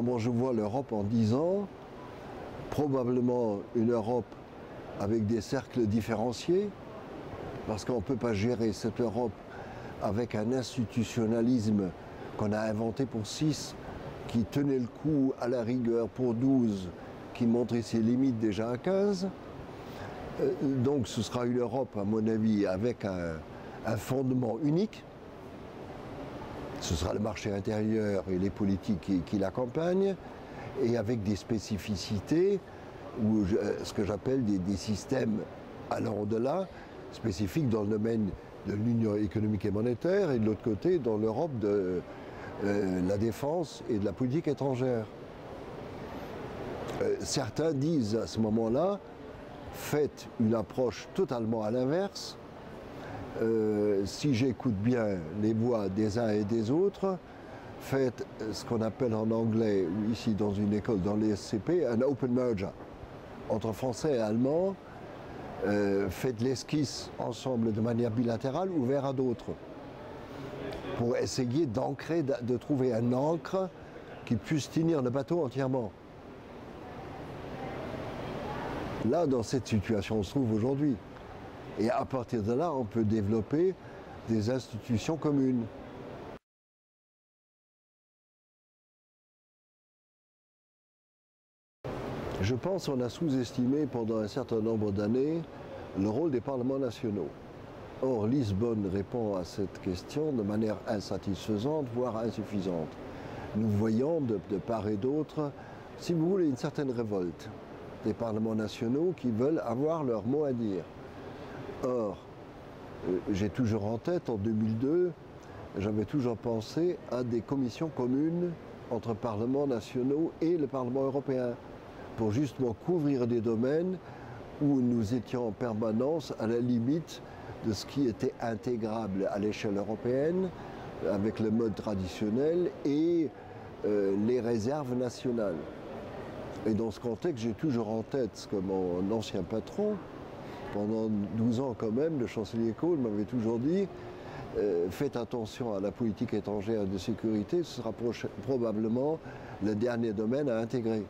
comment je vois l'Europe en 10 ans, probablement une Europe avec des cercles différenciés, parce qu'on ne peut pas gérer cette Europe avec un institutionnalisme qu'on a inventé pour 6, qui tenait le coup à la rigueur pour 12, qui montrait ses limites déjà à 15. Donc ce sera une Europe, à mon avis, avec un fondement unique. Ce sera le marché intérieur et les politiques qui l'accompagnent, et avec des spécificités, ou ce que j'appelle des systèmes allant au-delà, spécifiques dans le domaine de l'union économique et monétaire, et de l'autre côté dans l'Europe de la défense et de la politique étrangère. Certains disent à ce moment-là, faites une approche totalement à l'inverse. Si j'écoute bien les voix des uns et des autres, faites ce qu'on appelle en anglais, ou ici dans une école, dans les SCP, un open merger entre français et allemand. Faites l'esquisse ensemble de manière bilatérale, ouvert à d'autres, pour essayer d'ancrer, de trouver un ancre qui puisse tenir le bateau entièrement. Là, dans cette situation, on se trouve aujourd'hui. Et à partir de là, on peut développer des institutions communes. Je pense qu'on a sous-estimé pendant un certain nombre d'années le rôle des parlements nationaux. Or, Lisbonne répond à cette question de manière insatisfaisante, voire insuffisante. Nous voyons de part et d'autre, si vous voulez, une certaine révolte des parlements nationaux qui veulent avoir leur mot à dire. Or, j'ai toujours en tête, en 2002, j'avais toujours pensé à des commissions communes entre parlements nationaux et le Parlement européen, pour justement couvrir des domaines où nous étions en permanence à la limite de ce qui était intégrable à l'échelle européenne, avec le mode traditionnel et les réserves nationales. Et dans ce contexte, j'ai toujours en tête ce que mon ancien patron, pendant 12 ans quand même, le chancelier Kohl m'avait toujours dit, faites attention à la politique étrangère et de sécurité, ce sera probablement le dernier domaine à intégrer.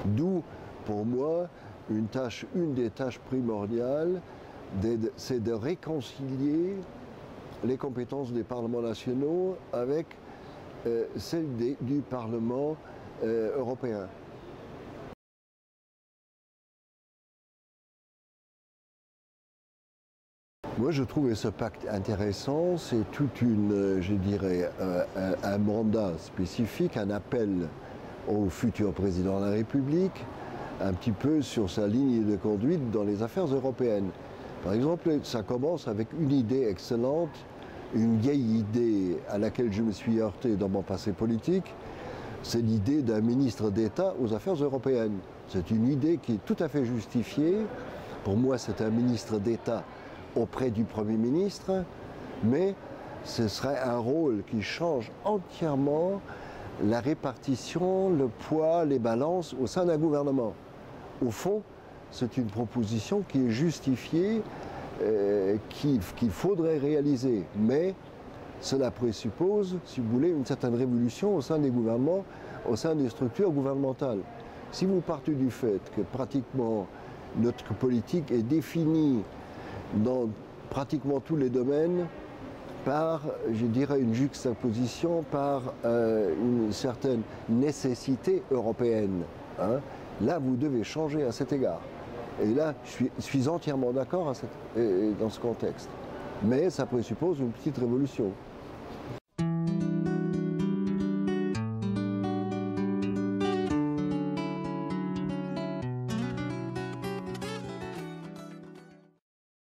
D'où, pour moi, une des tâches primordiales, c'est de réconcilier les compétences des parlements nationaux avec celles du Parlement européen. Moi, je trouvais ce pacte intéressant. C'est toute une, je dirais, un mandat spécifique, un appel au futur président de la République, un petit peu sur sa ligne de conduite dans les affaires européennes. Par exemple, ça commence avec une idée excellente, une vieille idée à laquelle je me suis heurté dans mon passé politique, c'est l'idée d'un ministre d'État aux affaires européennes. C'est une idée qui est tout à fait justifiée. Pour moi, c'est un ministre d'État auprès du Premier ministre, mais ce serait un rôle qui change entièrement la répartition, le poids, les balances au sein d'un gouvernement. Au fond, c'est une proposition qui est justifiée, qu'il faudrait réaliser. Mais cela présuppose, si vous voulez, une certaine révolution au sein des gouvernements, au sein des structures gouvernementales. Si vous partez du fait que pratiquement notre politique est définie dans pratiquement tous les domaines par, je dirais, une juxtaposition, par une certaine nécessité européenne. Hein. Là, vous devez changer à cet égard. Et là, je suis entièrement d'accord dans ce contexte. Mais ça présuppose une petite révolution.